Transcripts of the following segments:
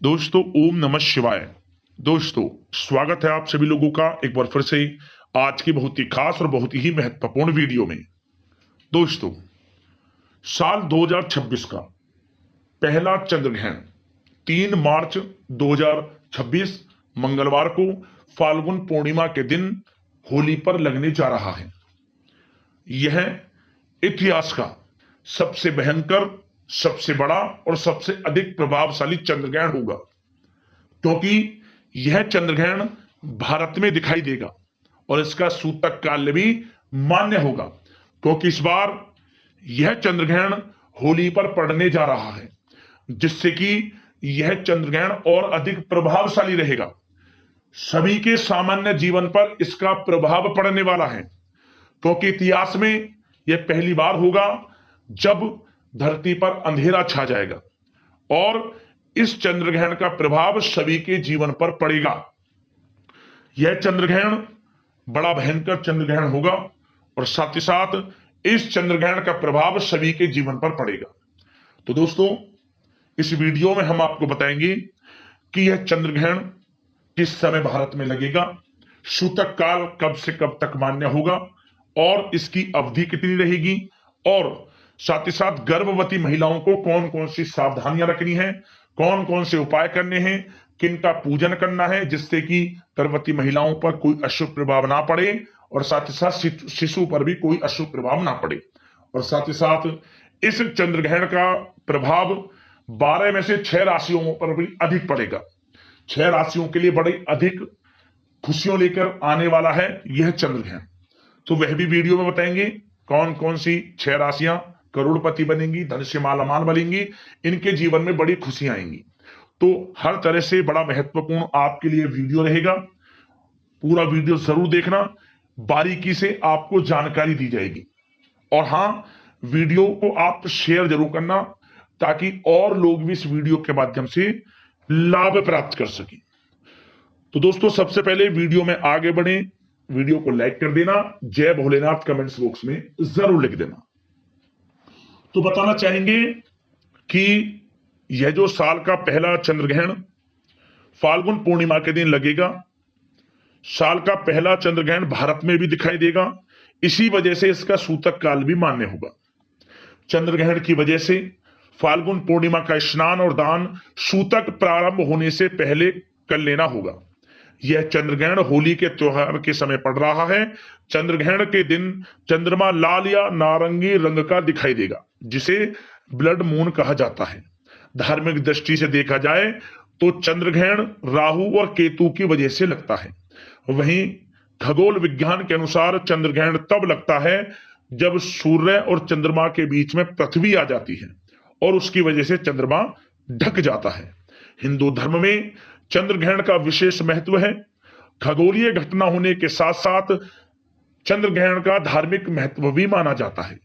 दोस्तों ओम नमः शिवाय। दोस्तों स्वागत है आप सभी लोगों का एक बार फिर से आज की बहुत ही खास और बहुत ही महत्वपूर्ण वीडियो में। दोस्तों साल 2026 का पहला चंद्र ग्रहण 3 मार्च 2026 मंगलवार को फाल्गुन पूर्णिमा के दिन होली पर लगने जा रहा है। यह इतिहास का सबसे भयंकर, सबसे बड़ा और सबसे अधिक प्रभावशाली चंद्र ग्रहण होगा, क्योंकि यह चंद्र ग्रहण भारत में दिखाई देगा और इसका सूतक काल भी मान्य होगा, क्योंकि इस बार यह चंद्र ग्रहण होली पर पड़ने जा रहा है, जिससे कि यह चंद्र ग्रहण और अधिक प्रभावशाली रहेगा। सभी के सामान्य जीवन पर इसका प्रभाव पड़ने वाला है, क्योंकि इतिहास में यह पहली बार होगा जब धरती पर अंधेरा छा जाएगा और इस चंद्र ग्रहण का प्रभाव सभी के जीवन पर पड़ेगा। यह चंद्र ग्रहण बड़ा भयंकर चंद्र ग्रहण होगा और साथ ही साथ इस चंद्र ग्रहण का प्रभाव सभी के जीवन पर पड़ेगा। तो दोस्तों इस वीडियो में हम आपको बताएंगे कि यह चंद्र ग्रहण किस समय भारत में लगेगा, सूतक काल कब से कब तक मान्य होगा और इसकी अवधि कितनी रहेगी, और साथ ही साथ गर्भवती महिलाओं को कौन कौन सी सावधानियां रखनी है, कौन कौन से उपाय करने हैं, किनका पूजन करना है जिससे कि गर्भवती महिलाओं पर कोई अशुभ प्रभाव ना पड़े और साथ ही साथ शिशु पर भी कोई अशुभ प्रभाव ना पड़े। और साथ ही साथ इस चंद्र ग्रहण का प्रभाव 12 में से 6 राशियों पर भी अधिक पड़ेगा। 6 राशियों के लिए बड़ी अधिक खुशियों लेकर आने वाला है यह चंद्र ग्रहण। तो वह भी वीडियो में बताएंगे कौन कौन सी 6 राशियां करोड़पति बनेंगी, धन से मालामाल बनेंगी, इनके जीवन में बड़ी खुशियां आएंगी। तो हर तरह से बड़ा महत्वपूर्ण आपके लिए वीडियो रहेगा। पूरा वीडियो जरूर देखना, बारीकी से आपको जानकारी दी जाएगी। और हाँ, वीडियो को आप शेयर जरूर करना ताकि और लोग भी इस वीडियो के माध्यम से लाभ प्राप्त कर सकें। तो दोस्तों सबसे पहले वीडियो में आगे बढ़े, वीडियो को लाइक कर देना, जय भोलेनाथ कमेंट्स बॉक्स में जरूर लिख देना। तो बताना चाहेंगे कि यह जो साल का पहला चंद्र ग्रहण फाल्गुन पूर्णिमा के दिन लगेगा, साल का पहला चंद्र ग्रहण भारत में भी दिखाई देगा, इसी वजह से इसका सूतक काल भी मान्य होगा। चंद्र ग्रहण की वजह से फाल्गुन पूर्णिमा का स्नान और दान सूतक प्रारंभ होने से पहले कर लेना होगा। यह चंद्र ग्रहण होली के त्योहार के समय पड़ रहा है। चंद्र ग्रहण के दिन चंद्रमा लाल या नारंगी रंग का दिखाई देगा, जिसे ब्लड मून कहा जाता है। धार्मिक दृष्टि से देखा जाए तो चंद्र ग्रहण राहु और केतु की वजह से लगता है। वहीं खगोल विज्ञान के अनुसार चंद्र ग्रहण तब लगता है जब सूर्य और चंद्रमा के बीच में पृथ्वी आ जाती है और उसकी वजह से चंद्रमा ढक जाता है। हिंदू धर्म में चंद्र ग्रहण का विशेष महत्व है। खगोलीय घटना होने के साथ साथ चंद्र ग्रहण का धार्मिक महत्व भी माना जाता है।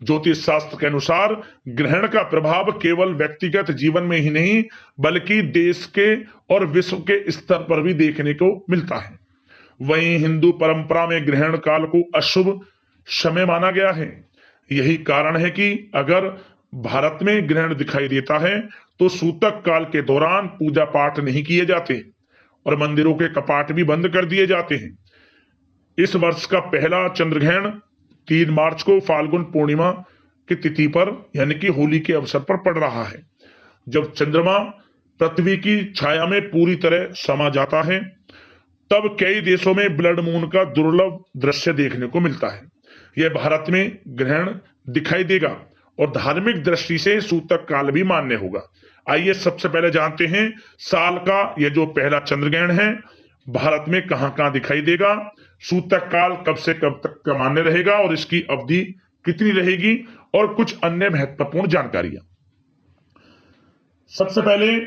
ज्योतिष शास्त्र के अनुसार ग्रहण का प्रभाव केवल व्यक्तिगत जीवन में ही नहीं बल्कि देश के और विश्व के स्तर पर भी देखने को मिलता है। वहीं हिंदू परंपरा में ग्रहण काल को अशुभ समय माना गया है। यही कारण है कि अगर भारत में ग्रहण दिखाई देता है तो सूतक काल के दौरान पूजा पाठ नहीं किए जाते और मंदिरों के कपाट भी बंद कर दिए जाते हैं। इस वर्ष का पहला चंद्र ग्रहण 3 मार्च को फाल्गुन पूर्णिमा की तिथि पर यानी कि होली के अवसर पर पड़ रहा है, जब चंद्रमा पृथ्वी की छाया में पूरी तरह समा जाता है। तब कई देशों में ब्लड मून का दुर्लभ दृश्य देखने को मिलता है। यह भारत में ग्रहण दिखाई देगा और धार्मिक दृष्टि से सूतक काल भी मान्य होगा। आइए सबसे पहले जानते हैं साल का यह जो पहला चंद्र ग्रहण है भारत में कहां कहां दिखाई देगा, सूतक काल कब से कब तक का मान्य रहेगा और इसकी अवधि कितनी रहेगी और कुछ अन्य महत्वपूर्ण जानकारियां। सबसे पहले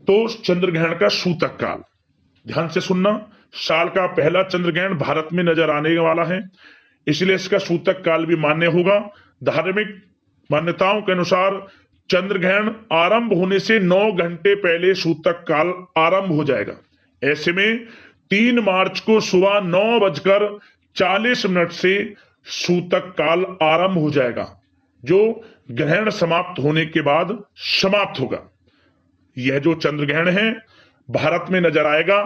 तो चंद्र ग्रहण का सूतक काल ध्यान से सुनना। साल का पहला चंद्र ग्रहण भारत में नजर आने वाला है, इसलिए इसका सूतक काल भी मान्य होगा। धार्मिक मान्यताओं के अनुसार चंद्र ग्रहण आरंभ होने से 9 घंटे पहले सूतक काल आरंभ हो जाएगा। ऐसे में 3 मार्च को सुबह 9:40 से सूतक काल आरंभ हो जाएगा, जो ग्रहण समाप्त होने के बाद समाप्त होगा। यह जो चंद्र ग्रहण है भारत में नजर आएगा।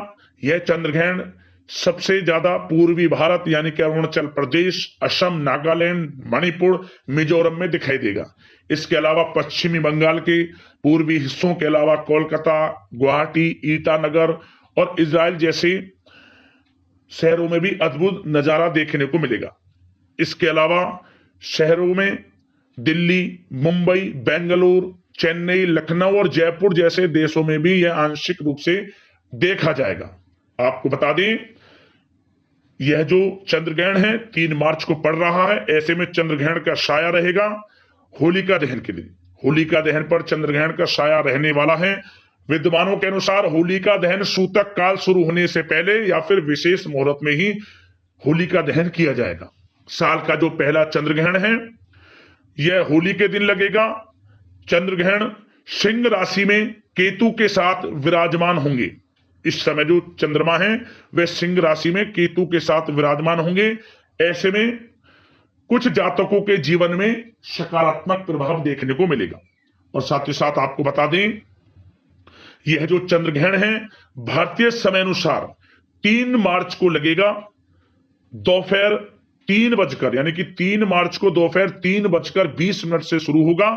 यह चंद्र ग्रहण सबसे ज्यादा पूर्वी भारत यानी कि अरुणाचल प्रदेश, असम, नागालैंड, मणिपुर, मिजोरम में दिखाई देगा। इसके अलावा पश्चिमी बंगाल के पूर्वी हिस्सों के अलावा कोलकाता, गुवाहाटी, ईटानगर और इजराइल जैसे शहरों में भी अद्भुत नजारा देखने को मिलेगा। इसके अलावा शहरों में दिल्ली, मुंबई, बेंगलुरु, चेन्नई, लखनऊ और जयपुर जैसे देशों में भी यह आंशिक रूप से देखा जाएगा। आपको बता दें, यह जो चंद्र ग्रहण है 3 मार्च को पड़ रहा है। ऐसे में चंद्र ग्रहण का साया रहेगा होलिका दहन के दिन। होलिका दहन पर चंद्र ग्रहण का साया रहने वाला है। विद्वानों के अनुसार होलिका दहन सूतक काल शुरू होने से पहले या फिर विशेष मुहूर्त में ही होलिका दहन किया जाएगा। साल का जो पहला चंद्र ग्रहण है यह होली के दिन लगेगा। चंद्र ग्रहण सिंह राशि में केतु के साथ विराजमान होंगे। इस समय जो चंद्रमा है वे सिंह राशि में केतु के साथ विराजमान होंगे। ऐसे में कुछ जातकों के जीवन में सकारात्मक प्रभाव देखने को मिलेगा। और साथ ही साथ आपको बता दें, यह जो चंद्र ग्रहण है भारतीय समय अनुसार 3 मार्च को लगेगा दोपहर 3 बजकर, यानी कि 3 मार्च को दोपहर 3:20 से शुरू होगा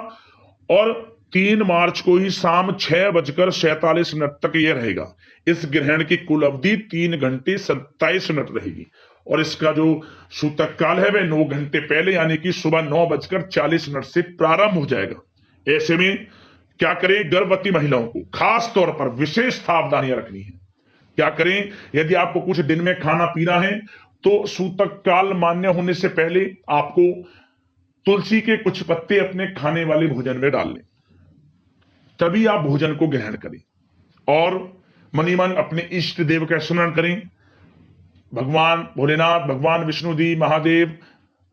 और 3 मार्च को ही शाम 6:47 तक यह रहेगा। इस ग्रहण की कुल अवधि 3 घंटे 27 मिनट रहेगी और इसका जो सूतक काल है वह 9 घंटे पहले यानी कि सुबह 9:40 से प्रारंभ हो जाएगा। ऐसे में क्या करें, गर्भवती महिलाओं को खास तौर पर विशेष सावधानियां रखनी है। क्या करें, यदि आपको कुछ दिन में खाना पीना है तो सूतक काल मान्य होने से पहले आपको तुलसी के कुछ पत्ते अपने खाने वाले भोजन में डाल लें, तभी आप भोजन को ग्रहण करें। और मनी मन अपने इष्ट देव का स्मरण करें, भगवान भोलेनाथ, भगवान विष्णुदेव, महादेव,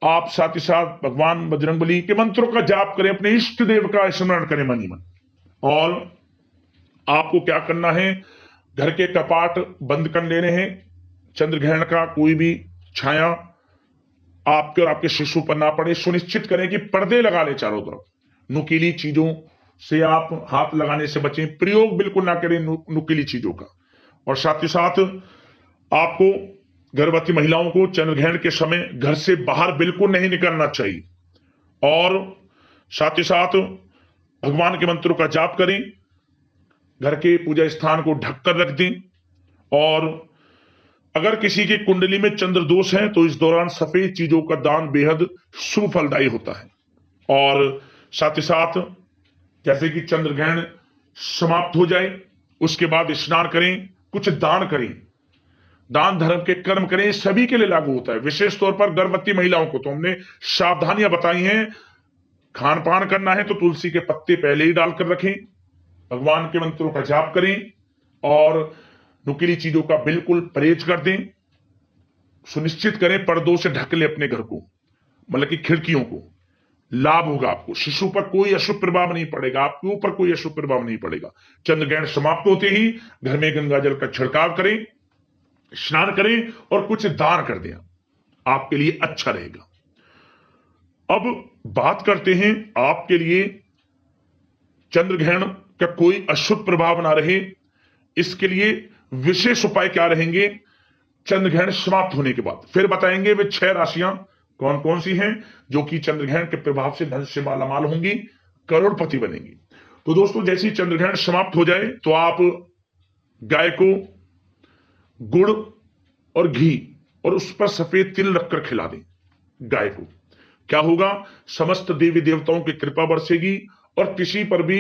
आप साथ ही साथ भगवान बजरंगबली के मंत्रों का जाप करें, अपने इष्ट देव का स्मरण करें मनी मन। और आपको क्या करना है, घर के कपाट बंद कर लेने हैं। चंद्र ग्रहण का कोई भी छाया आपके और आपके शिशु पर ना पड़े। सुनिश्चित करें कि पर्दे लगा ले चारों तरफ। नुकीली चीजों से आप हाथ लगाने से बचें, प्रयोग बिल्कुल ना करें नुकीली चीजों का। और साथ ही साथ आपको गर्भवती महिलाओं को चंद्र ग्रहण के समय घर से बाहर बिल्कुल नहीं निकलना चाहिए। और साथ ही साथ भगवान के मंत्रों का जाप करें, घर के पूजा स्थान को ढककर रख दें। और अगर किसी की कुंडली में चंद्र दोष है तो इस दौरान सफेद चीजों का दान बेहद शुभ फलदायी होता है। और साथ ही साथ जैसे कि चंद्र ग्रहण समाप्त हो जाए उसके बाद स्नान करें, कुछ दान करें, दान धर्म के कर्म करें, सभी के लिए लागू होता है। विशेष तौर पर गर्भवती महिलाओं को तो हमने सावधानियां बताई हैं। खान पान करना है तो तुलसी के पत्ते पहले ही डालकर रखें, भगवान के मंत्रों का जाप करें और नुकीली चीजों का बिल्कुल परहेज कर दें। सुनिश्चित करें पर्दों से ढक ले अपने घर को, मतलब कि खिड़कियों को। लाभ होगा आपको, शिशु पर कोई अशुभ प्रभाव नहीं पड़ेगा, आपके ऊपर कोई अशुभ प्रभाव नहीं पड़ेगा। चंद्र ग्रहण समाप्त होते ही घर में गंगा जल का छिड़काव करें, स्नान करें और कुछ दान कर दें, आपके लिए अच्छा रहेगा। अब बात करते हैं आपके लिए चंद्र ग्रहण का कोई अशुभ प्रभाव ना रहे, इसके लिए विशेष उपाय क्या रहेंगे चंद्र ग्रहण समाप्त होने के बाद फिर बताएंगे। वे 6 राशियां कौन कौन सी हैं जो कि चंद्र ग्रहण के प्रभाव से धन से मालामाल होंगी, करोड़पति बनेंगी। तो दोस्तों, जैसे ही चंद्र ग्रहण समाप्त हो जाए तो आप गाय को गुड़ और घी और उस पर सफेद तिल रखकर खिला दें गाय को। क्या होगा, समस्त देवी देवताओं की कृपा बरसेगी और किसी पर भी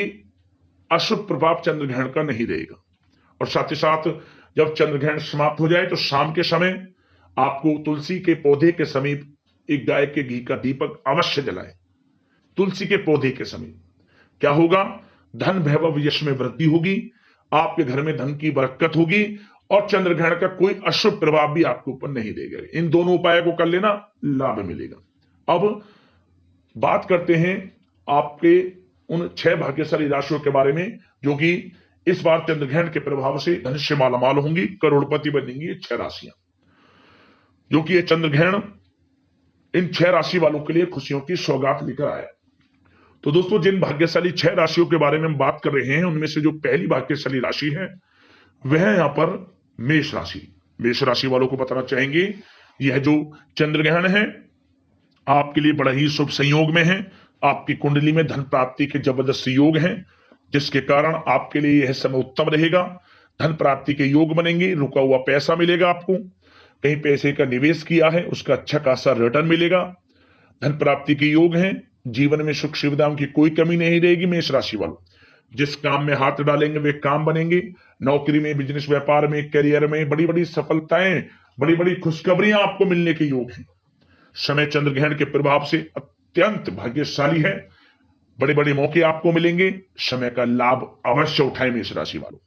अशुभ प्रभाव चंद्र ग्रहण का नहीं रहेगा। और साथ ही साथ जब चंद्र ग्रहण समाप्त हो जाए तो शाम के समय आपको तुलसी के पौधे के समीप एक गाय के घी का दीपक अवश्य जलाएं। तुलसी के पौधे के समीप क्या होगा, धन वैभव यश में वृद्धि होगी, आपके घर में धन की बरकत होगी और चंद्र ग्रहण का कोई अशुभ प्रभाव भी आपके ऊपर नहीं देगा। इन दोनों उपायों को कर लेना, लाभ मिलेगा। अब बात करते हैं आपके उन 6 भाग्यशाली राशियों के बारे में जो कि इस बार चंद्र ग्रहण के प्रभाव से धन से मालामाल होंगी, करोड़पति बनेंगी। 6 राशियां जो कि ये चंद्र ग्रहण इन 6 राशि वालों के लिए खुशियों की सौगात लेकर आया। तो दोस्तों, जिन भाग्यशाली 6 राशियों के बारे में हम बात कर रहे हैं, उनमें से जो पहली भाग्यशाली राशि है वह है यहाँ पर मेष राशि। मेष राशि वालों को बताना चाहेंगे, यह जो चंद्र ग्रहण है आपके लिए बड़ा ही शुभ संयोग में है। आपकी कुंडली में धन प्राप्ति के जबरदस्त योग हैं, जिसके कारण आपके लिए यह समय उत्तम रहेगा। धन प्राप्ति के योग बनेंगे, रुका हुआ पैसा मिलेगा आपको, कहीं पैसे का निवेश किया है उसका अच्छा खासा रिटर्न मिलेगा। धन प्राप्ति के योग हैं, जीवन में सुख सुविधाओं की कोई कमी नहीं रहेगी। मेष राशि वालों, जिस काम में हाथ डालेंगे वे काम बनेंगे। नौकरी में, बिजनेस, व्यापार में, करियर में बड़ी बड़ी सफलताएं, बड़ी बड़ी खुशखबरियां आपको मिलने के योग हैं। समय चंद्र ग्रहण के प्रभाव से अत्यंत भाग्यशाली है, बड़े बड़े मौके आपको मिलेंगे। समय का लाभ अवश्य उठाएं मेष राशि वालों।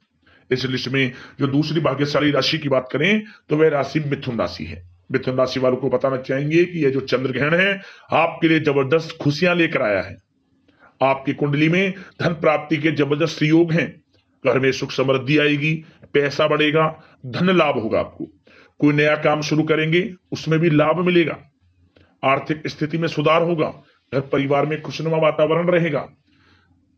इस लिस्ट में जो दूसरी भाग्यशाली राशि की बात करें तो वह राशि मिथुन राशि है। मिथुन राशि वालों को बताना चाहेंगे कि यह जो चंद्र ग्रहण है आपके लिए जबरदस्त खुशियां लेकर आया है। आपकी कुंडली में धन प्राप्ति के जबरदस्त योग हैं। घर में सुख समृद्धि आएगी, पैसा बढ़ेगा, धन लाभ होगा। आपको कोई नया काम शुरू करेंगे उसमें भी लाभ मिलेगा। आर्थिक स्थिति में सुधार होगा। घर परिवार में खुशनुमा वातावरण रहेगा।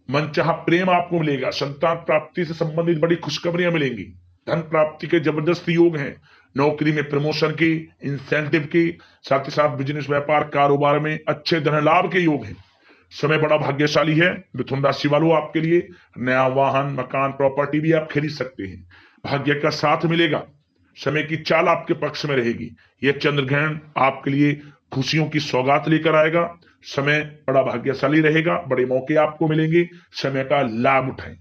मनचाहा प्रेम आपको मिलेगा। संतान प्राप्ति से संबंधित बड़ी खुशखबरियां मिलेंगी। धन प्राप्ति के जबरदस्त योग हैं। नौकरी में प्रमोशन के, इंसेंटिव के, साथ ही साथ बिजनेस, व्यापार, कारोबार में अच्छे धन लाभ के योग हैं। समय बड़ा भाग्यशाली है मिथुन राशि वालों आपके लिए। नया वाहन, मकान, प्रॉपर्टी भी आप खरीद सकते हैं। भाग्य का साथ मिलेगा। समय की चाल आपके पक्ष में रहेगी। यह चंद्र ग्रहण आपके लिए खुशियों की सौगात लेकर आएगा। समय बड़ा भाग्यशाली रहेगा, बड़े मौके आपको मिलेंगे। समय का लाभ उठाएं।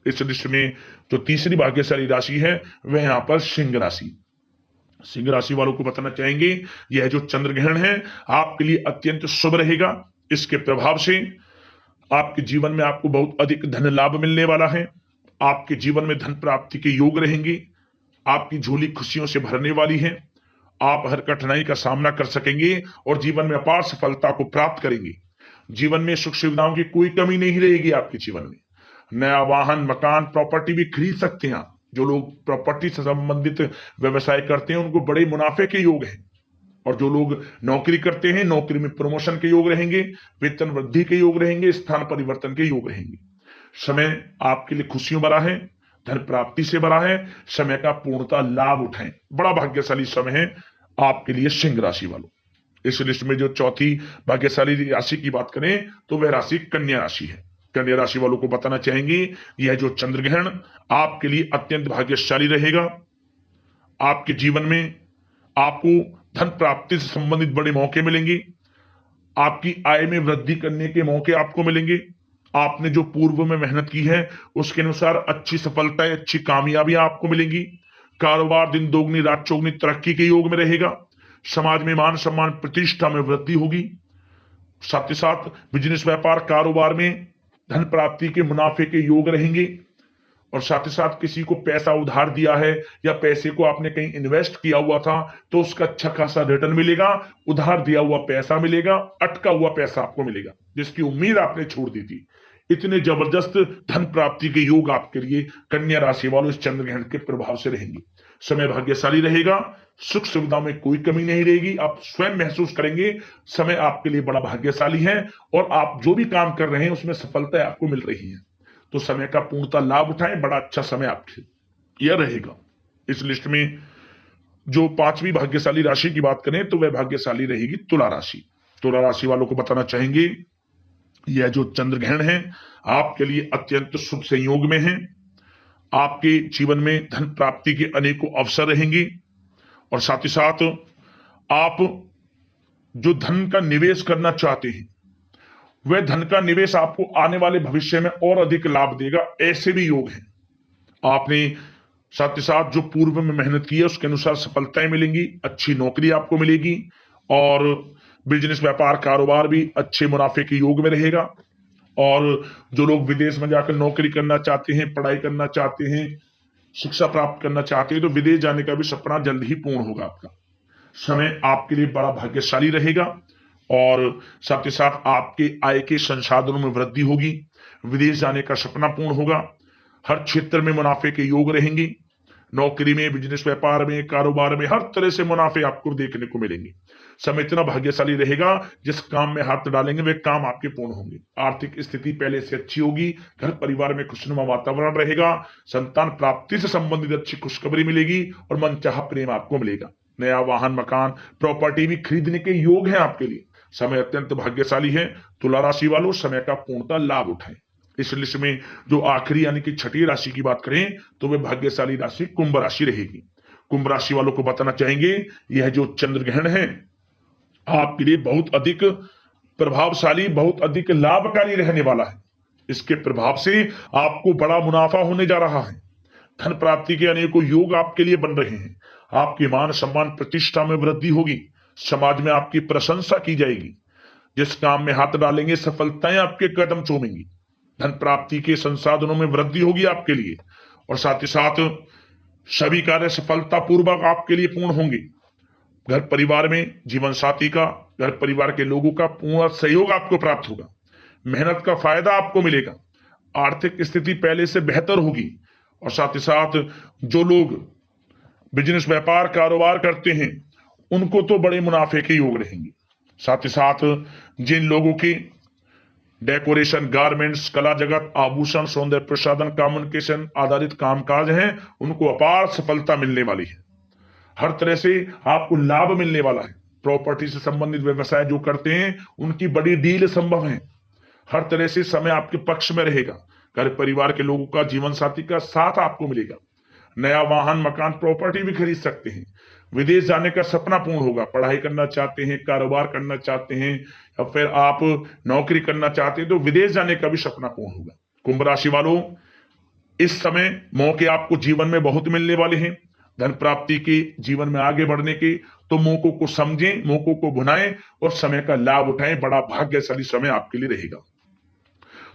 इस लिस्ट में जो तीसरी भाग्यशाली राशि है वह यहां पर सिंह राशि। सिंह राशि वालों को बताना चाहेंगे, यह जो चंद्र ग्रहण है आपके लिए अत्यंत शुभ रहेगा। इसके प्रभाव से आपके जीवन में आपको बहुत अधिक धन लाभ मिलने वाला है। आपके जीवन में धन प्राप्ति के योग रहेंगे। आपकी झोली खुशियों से भरने वाली है। आप हर कठिनाई का सामना कर सकेंगे और जीवन में अपार सफलता को प्राप्त करेंगे। जीवन में सुख सुविधाओं की कोई कमी नहीं रहेगी आपके जीवन में। नया वाहन, मकान, प्रॉपर्टी भी खरीद सकते हैं आप। जो लोग प्रॉपर्टी से संबंधित व्यवसाय करते हैं उनको बड़े मुनाफे के योग हैं। और जो लोग नौकरी करते हैं, नौकरी में प्रमोशन के योग रहेंगे, वेतन वृद्धि के योग रहेंगे, स्थान परिवर्तन के योग रहेंगे। समय आपके लिए खुशियों भरा है, धन प्राप्ति से भरा है। समय का पूर्णतः लाभ उठाएं। बड़ा भाग्यशाली समय है आपके लिए सिंह राशि वालों। इस लिस्ट में जो चौथी भाग्यशाली राशि की बात करें तो वह राशि कन्या राशि है। कन्या राशि वालों को बताना चाहेंगे, यह जो चंद्र ग्रहण आपके लिए अत्यंत भाग्यशाली रहेगा। आपके जीवन में आपको धन प्राप्ति से संबंधित बड़े मौके मिलेंगे। आपकी आय में वृद्धि करने के मौके आपको मिलेंगे। आपने जो पूर्व में मेहनत की है उसके अनुसार अच्छी सफलताएं, अच्छी कामयाबियां आपको मिलेंगी। कारोबार दिन दोगुनी रात चौगुनी तरक्की के योग में रहेगा। समाज में मान सम्मान, प्रतिष्ठा में वृद्धि होगी। साथ ही साथ बिजनेस, व्यापार, कारोबार में धन प्राप्ति के मुनाफे के योग रहेंगे। और साथ ही साथ किसी को पैसा उधार दिया है या पैसे को आपने कहीं इन्वेस्ट किया हुआ था तो उसका अच्छा खासा रिटर्न मिलेगा। उधार दिया हुआ पैसा मिलेगा, अटका हुआ पैसा आपको मिलेगा जिसकी उम्मीद आपने छोड़ दी थी। इतने जबरदस्त धन प्राप्ति के योग आपके लिए कन्या राशि वालों इस चंद्र ग्रहण के प्रभाव से रहेंगे। समय भाग्यशाली रहेगा। सुख सुविधा में कोई कमी नहीं रहेगी। आप स्वयं महसूस करेंगे समय आपके लिए बड़ा भाग्यशाली है और आप जो भी काम कर रहे हैं उसमें सफलता आपको मिल रही है। तो समय का पूर्णतः लाभ उठाएं। बड़ा अच्छा समय आपके यह रहेगा। इस लिस्ट में जो पांचवी भाग्यशाली राशि की बात करें तो वह भाग्यशाली रहेगी तुला राशि। तुला राशि वालों को बताना चाहेंगे, यह जो चंद्र ग्रहण है आपके लिए अत्यंत शुभ संयोग में है। आपके जीवन में धन प्राप्ति के अनेकों अवसर रहेंगे और साथ ही साथ आप जो धन का निवेश करना चाहते हैं वह धन का निवेश आपको आने वाले भविष्य में और अधिक लाभ देगा। ऐसे भी योग हैं। आपने साथ ही साथ जो पूर्व में मेहनत की है उसके अनुसार सफलताएं मिलेंगी। अच्छी नौकरी आपको मिलेगी और बिजनेस, व्यापार, कारोबार भी अच्छे मुनाफे के योग में रहेगा। और जो लोग विदेश में जाकर नौकरी करना चाहते हैं, पढ़ाई करना चाहते हैं, शिक्षा प्राप्त करना चाहते हैं तो विदेश जाने का भी सपना जल्द ही पूर्ण होगा आपका। समय आपके लिए बड़ा भाग्यशाली रहेगा और साथ ही साथ आपके आय के संसाधनों में वृद्धि होगी। विदेश जाने का सपना पूर्ण होगा। हर क्षेत्र में मुनाफे के योग रहेंगे। नौकरी में, बिजनेस, व्यापार में, कारोबार में हर तरह से मुनाफे आपको देखने को मिलेंगे। समय इतना भाग्यशाली रहेगा, जिस काम में हाथ डालेंगे वे काम आपके पूर्ण होंगे। आर्थिक स्थिति पहले से अच्छी होगी। घर परिवार में खुशनुमा वातावरण रहेगा। संतान प्राप्ति से संबंधित अच्छी खुशखबरी मिलेगी और मनचाहा प्रेम आपको मिलेगा। नया वाहन, मकान, प्रॉपर्टी भी खरीदने के योग है आपके लिए। समय अत्यंत भाग्यशाली है। तुला राशि वालों, समय का पूर्णतः लाभ उठाएं। इस लिस्ट में जो आखिरी यानी कि छठी राशि की बात करें तो वह भाग्यशाली राशि कुंभ राशि रहेगी। कुंभ राशि वालों को बताना चाहेंगे, यह जो चंद्र ग्रहण है आपके लिए बहुत अधिक प्रभावशाली, बहुत अधिक लाभकारी रहने वाला है। इसके प्रभाव से आपको बड़ा मुनाफा होने जा रहा है। धन प्राप्ति के अनेकों योग आपके लिए बन रहे हैं। आपके मान सम्मान प्रतिष्ठा में वृद्धि होगी। समाज में आपकी प्रशंसा की जाएगी। जिस काम में हाथ डालेंगे सफलताएं आपके कदम चूमेंगी। धन प्राप्ति के संसाधनों में वृद्धि होगी आपके लिए और साथ ही साथ सभी कार्य सफलता पूर्वक आपके लिए पूर्ण होंगे। घर परिवार में जीवन साथी का, घर परिवार के लोगों का पूर्ण सहयोग आपको प्राप्त होगा। मेहनत का फायदा आपको मिलेगा। आर्थिक स्थिति पहले से बेहतर होगी और साथ ही साथ जो लोग बिजनेस, व्यापार, कारोबार करते हैं उनको तो बड़े मुनाफे के योग रहेंगे। साथ ही साथ जिन लोगों की डेकोरेशन, गारमेंट्स, कला जगत, आभूषण, सौंदर्य प्रसाधन, कम्युनिकेशन आधारित कामकाज हैं उनको अपार सफलता मिलने वाली है। हर तरह से आपको लाभ मिलने वाला है। प्रॉपर्टी से संबंधित व्यवसाय जो करते हैं उनकी बड़ी डील संभव है। हर तरह से समय आपके पक्ष में रहेगा। घर परिवार के लोगों का, जीवन साथी का साथ आपको मिलेगा। नया वाहन, मकान, प्रॉपर्टी भी खरीद सकते हैं। विदेश जाने का सपना पूर्ण होगा। पढ़ाई करना चाहते हैं, कारोबार करना चाहते हैं या फिर आप नौकरी करना चाहते हैं तो विदेश जाने का भी सपना पूर्ण होगा। कुंभ राशि वालों, इस समय मौके आपको जीवन में बहुत मिलने वाले हैं। धन प्राप्ति के, जीवन में आगे बढ़ने के, तो मौकों को समझें, मौकों को भुनाएं और समय का लाभ उठाएं। बड़ा भाग्यशाली समय आपके लिए रहेगा।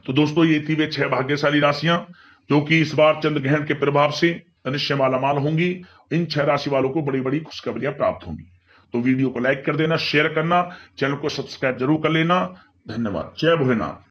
तो दोस्तों, ये थी वे 6 भाग्यशाली राशियां जो कि इस बार चंद्र ग्रहण के प्रभाव से अनिश्चय मालामाल होंगी। इन 6 राशि वालों को बड़ी बड़ी खुशखबरियां प्राप्त होंगी। तो वीडियो को लाइक कर देना, शेयर करना, चैनल को सब्सक्राइब जरूर कर लेना। धन्यवाद। जय भोलेनाथ।